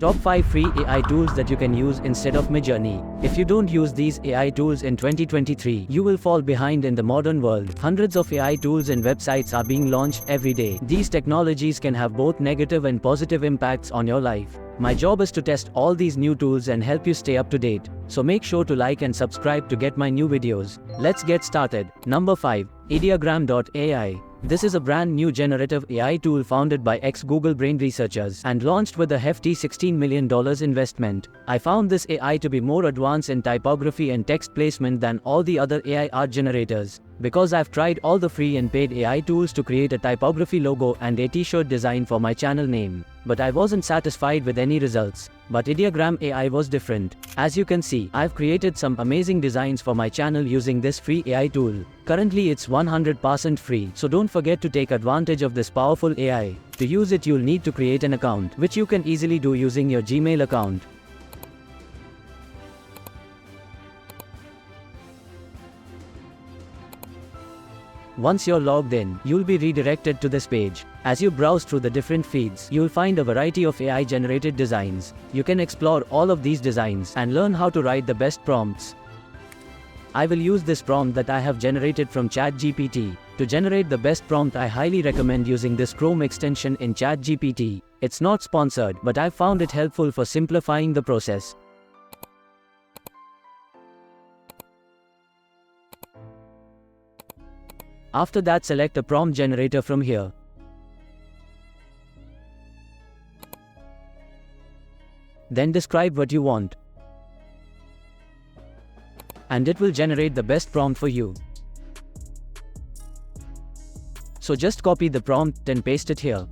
Top 5 free AI tools that you can use instead of Midjourney. If you don't use these AI tools in 2023, you will fall behind in the modern world. Hundreds of AI tools and websites are being launched every day. These technologies can have both negative and positive impacts on your life. My job is to test all these new tools and help you stay up to date. So make sure to like and subscribe to get my new videos. Let's get started. Number 5. Ideogram AI. This is a brand new generative AI tool founded by ex-Google Brain researchers and launched with a hefty $16 million investment. I found this AI to be more advanced in typography and text placement than all the other AI art generators, because I've tried all the free and paid AI tools to create a typography logo and a t-shirt design for my channel name. But I wasn't satisfied with any results. But Ideogram AI was different. As you can see, I've created some amazing designs for my channel using this free AI tool. Currently it's 100% free, so don't forget to take advantage of this powerful AI. To use it, you'll need to create an account, which you can easily do using your Gmail account. Once you're logged in, you'll be redirected to this page. As you browse through the different feeds, you'll find a variety of AI-generated designs. You can explore all of these designs and learn how to write the best prompts. I will use this prompt that I have generated from ChatGPT. To generate the best prompt, I highly recommend using this Chrome extension in ChatGPT. It's not sponsored, but I found it helpful for simplifying the process. After that, select a prompt generator from here. Then describe what you want. And it will generate the best prompt for you. So just copy the prompt and paste it here.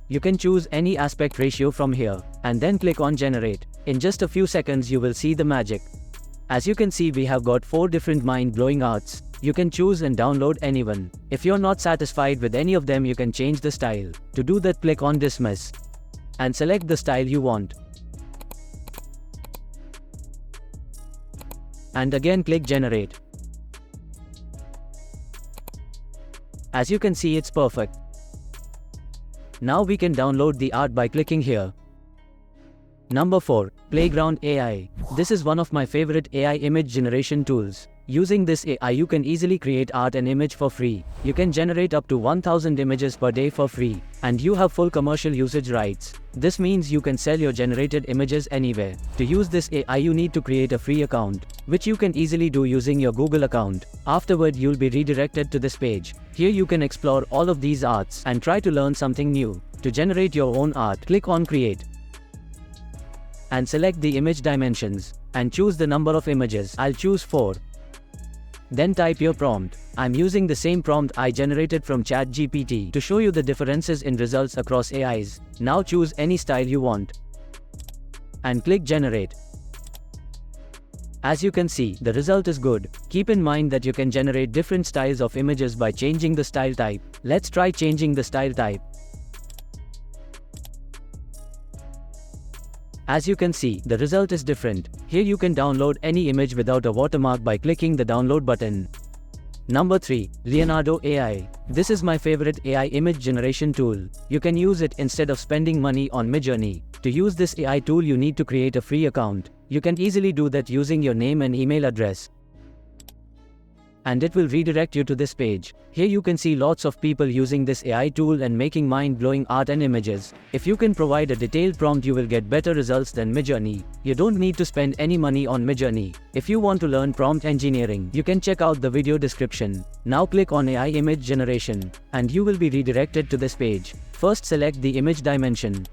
You can choose any aspect ratio from here, and then click on generate. In just a few seconds you will see the magic. As you can see, we have got 4 different mind-blowing arts. You can choose and download any one. If you're not satisfied with any of them, you can change the style. To do that, click on dismiss and select the style you want. And again click generate. As you can see, it's perfect. Now we can download the art by clicking here. Number 4. Playground AI. This is one of my favorite AI image generation tools. Using this AI, you can easily create art and image for free. You can generate up to 1000 images per day for free, and you have full commercial usage rights. This means you can sell your generated images anywhere. To use this AI, you need to create a free account, which you can easily do using your Google account. Afterward, you'll be redirected to this page. Here you can explore all of these arts and try to learn something new. To generate your own art, click on create and select the image dimensions and choose the number of images. I'll choose 4. Then type your prompt. I'm using the same prompt I generated from ChatGPT to show you the differences in results across AIs. Now choose any style you want and click generate. As you can see, the result is good. Keep in mind that you can generate different styles of images by changing the style type. Let's try changing the style type. As you can see, the result is different. Here you can download any image without a watermark by clicking the download button. Number 3. Leonardo AI. This is my favorite AI image generation tool. You can use it instead of spending money on Midjourney. To use this AI tool, you need to create a free account. You can easily do that using your name and email address. And it will redirect you to this page. Here you can see lots of people using this AI tool and making mind-blowing art and images. If you can provide a detailed prompt, you will get better results than Midjourney. You don't need to spend any money on Midjourney. If you want to learn prompt engineering, you can check out the video description. Now click on AI image generation, and you will be redirected to this page. First select the image dimension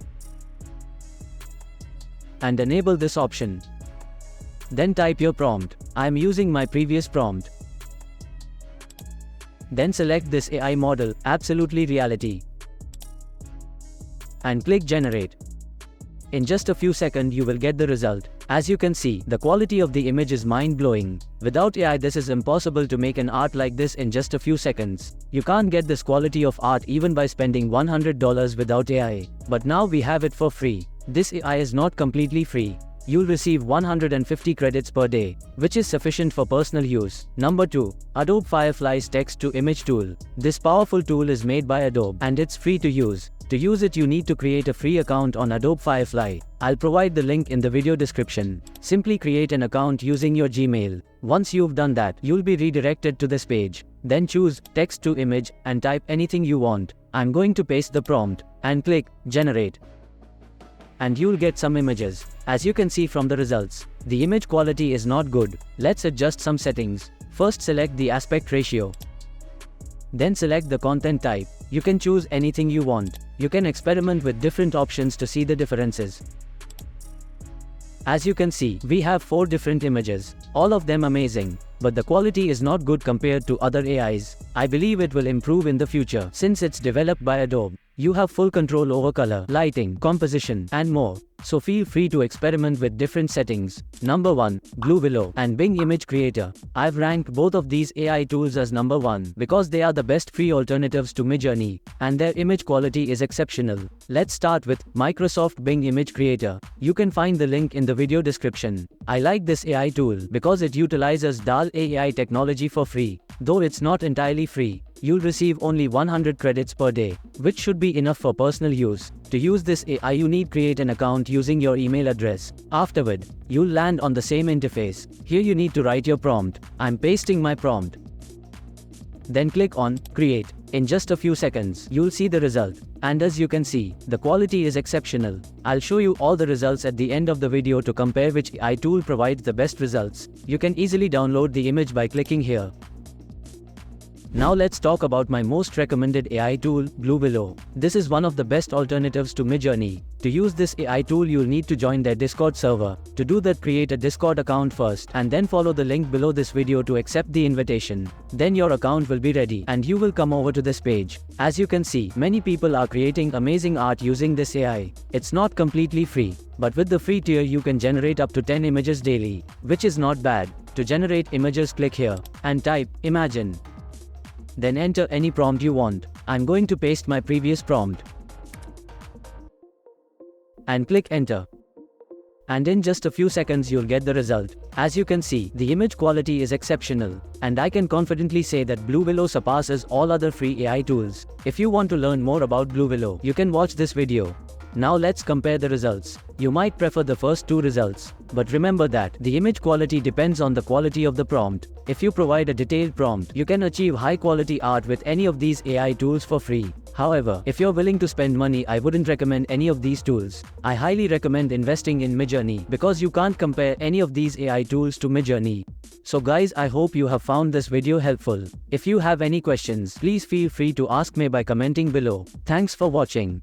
and enable this option. Then type your prompt. I am using my previous prompt. Then select this AI model, Absolutely Reality, and click generate. In just a few seconds you will get the result. As you can see, the quality of the image is mind-blowing. Without AI, this is impossible to make an art like this in just a few seconds. You can't get this quality of art even by spending $100 without AI. But now we have it for free. This AI is not completely free. You'll receive 150 credits per day, which is sufficient for personal use. Number 2. Adobe Firefly's text-to-image tool. This powerful tool is made by Adobe, and it's free to use. To use it, you need to create a free account on Adobe Firefly. I'll provide the link in the video description. Simply create an account using your Gmail. Once you've done that, you'll be redirected to this page. Then choose text to image and type anything you want. I'm going to paste the prompt and click generate. And you'll get some images. As you can see from the results, the image quality is not good. Let's adjust some settings. First, select the aspect ratio. Then select the content type. You can choose anything you want. You can experiment with different options to see the differences. As you can see, we have 4 different images, all of them amazing, but the quality is not good compared to other AIs. I believe it will improve in the future since it's developed by Adobe. You have full control over color, lighting, composition, and more. So feel free to experiment with different settings. Number 1. BlueWillow and Bing Image Creator. I've ranked both of these AI tools as number 1 because they are the best free alternatives to Midjourney, and their image quality is exceptional. Let's start with Microsoft Bing Image Creator. You can find the link in the video description. I like this AI tool because it utilizes DAL AI technology for free. Though it's not entirely free, you'll receive only 100 credits per day, which should be enough for personal use. To use this AI, you need to create an account using your email address. Afterward, you'll land on the same interface. Here you need to write your prompt. I'm pasting my prompt. Then click on Create. In just a few seconds, you'll see the result. And as you can see, the quality is exceptional. I'll show you all the results at the end of the video to compare which AI tool provides the best results. You can easily download the image by clicking here. Now let's talk about my most recommended AI tool, BlueWillow. This is one of the best alternatives to Midjourney. To use this AI tool, you'll need to join their Discord server. To do that, create a Discord account first, and then follow the link below this video to accept the invitation. Then your account will be ready, and you will come over to this page. As you can see, many people are creating amazing art using this AI. It's not completely free, but with the free tier you can generate up to 10 images daily, which is not bad. To generate images, click here, and type, imagine. Then enter any prompt you want. I'm going to paste my previous prompt. And click enter. And in just a few seconds you'll get the result. As you can see, the image quality is exceptional, and I can confidently say that BlueWillow surpasses all other free AI tools. If you want to learn more about BlueWillow, you can watch this video. Now let's compare the results. You might prefer the first 2 results, but remember that the image quality depends on the quality of the prompt. If you provide a detailed prompt, you can achieve high quality art with any of these AI tools for free. However, if you're willing to spend money, I wouldn't recommend any of these tools. I highly recommend investing in Midjourney because you can't compare any of these AI tools to Midjourney. So guys, I hope you have found this video helpful. If you have any questions, please feel free to ask me by commenting below. Thanks for watching.